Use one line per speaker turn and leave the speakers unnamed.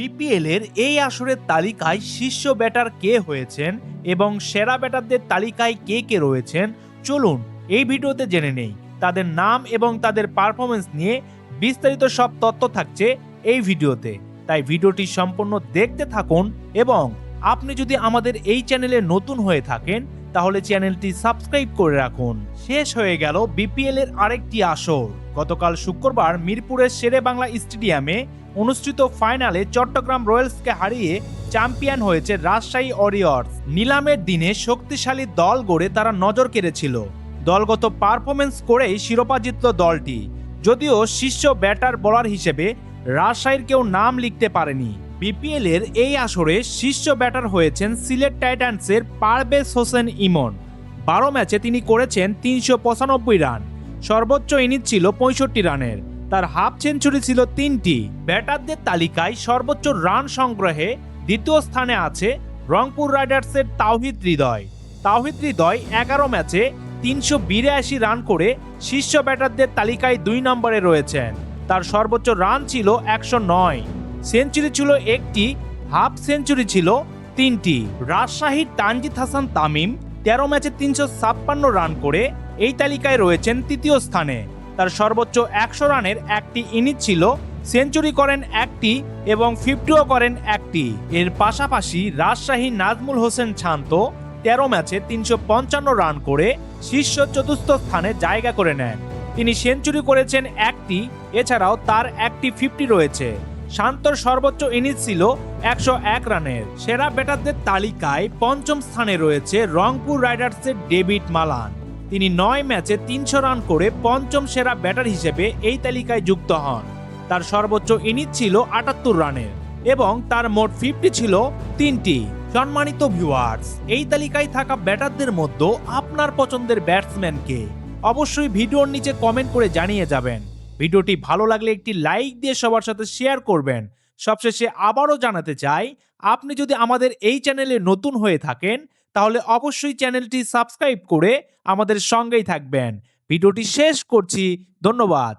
BPL এর এই আসরের তালিকায় শীর্ষ ব্যাটার কে হয়েছেন এবং সেরা ব্যাটারদের তালিকায় কে কে রয়েছেন চলুন এই ভিডিওতে জেনে নেই। তাদের নাম এবং তাদের পারফরমেন্স নিয়ে বিস্তারিত সব তথ্য থাকছে এই ভিডিওতে, তাই ভিডিওটি সম্পূর্ণ দেখতে থাকুন। এবং আপনি যদি আমাদের এই চ্যানেলে নতুন হয়ে থাকেন তাহলে চ্যানেলটি সাবস্ক্রাইব করে রাখুন। শেষ হয়ে গেল বিপিএল এর আরেকটি আসর। গতকাল শুক্রবার মিরপুরের শেরে বাংলা স্টেডিয়ামে অনুষ্ঠিত ফাইনালে চট্টগ্রাম রয়্যালসকে হারিয়ে চ্যাম্পিয়ন হয়েছে রাজশাহী ওয়ারিয়র্স। নিলামের দিনে শক্তিশালী দল গড়ে তারা নজর কেড়েছিল। দলগত পারফরমেন্স করেই শিরোপা জিতল দলটি, যদিও শীর্ষ ব্যাটার বোলার হিসেবে রাজশাহীর কেউ নাম লিখতে পারেনি। বিপিএল এর এই আসরে শীর্ষ ব্যাটার হয়েছেন সিলেট টাইটান্সের পারভেজ হোসেন ইমন। 12 ম্যাচে তিনি করেছেন 395 রান, সর্বোচ্চ ইনিংস ছিল 65 রানের, তার হাফ সেঞ্চুরি ছিল 3টি। ব্যাটারদের তালিকায় সর্বোচ্চ রান সংগ্রহে দ্বিতীয় স্থানে আছে রংপুর রাইডার্সের তাওহিদ হৃদয়। 11 ম্যাচে 382 রান করে শীর্ষ ব্যাটারদের তালিকায় 2 নম্বরে রয়েছেন। তার সর্বোচ্চ রান ছিল 109, সেঞ্চুরি ছিল 1টি, হাফ সেঞ্চুরি ছিল 3টি। রাজশাহীর তানজিদ হাসান তামিম 13 ম্যাচে 356 রান করে এই তালিকায় রয়েছেন তৃতীয় স্থানে। তার সর্বোচ্চ 100 রানের একটি ইনিংস ছিল, সেঞ্চুরি করেন 1টি এবং 50ও করেন 1টি। এর পাশাপাশি রাজশাহী নাজমুল হোসেন শান্ত 13 ম্যাচে 355 রান করে শীর্ষ চতুর্থ স্থানে জায়গা করে নেন। তিনি সেঞ্চুরি করেছেন 1টি, এছাড়াও তার একটি 50 রয়েছে। শান্তর সর্বোচ্চ ইনিংস ছিল 101 রানের। সেরা ব্যাটারদের তালিকায় পঞ্চম স্থানে রয়েছে রংপুর রাইডার্সের ডেভিড মালান। তিনি 9 ম্যাচে 300 রান করে পঞ্চম সেরা ব্যাটার হিসেবে এই তালিকায় যুক্ত হন। তার সর্বোচ্চ ইনিংস ছিল 78 রানের এবং তার মোট 50 ছিল 3টি। সম্মানিত ভিউয়ার্স, এই তালিকায় থাকা ব্যাটারদের মধ্যে আপনার পছন্দের ব্যাটসম্যান কে? অবশ্যই ভিডিওর নিচে কমেন্ট করে জানিয়ে যাবেন। ভিডিওটি ভালো লাগলে একটি লাইক দিয়ে সবার সাথে শেয়ার করবেন। সবশেষে আবারও জানাতে চাই, আপনি যদি আমাদের এই চ্যানেলে নতুন হয়ে থাকেন তাহলে অবশ্যই চ্যানেলটি সাবস্ক্রাইব করে আমাদের সঙ্গেই থাকবেন। ভিডিওটি শেষ করছি, ধন্যবাদ।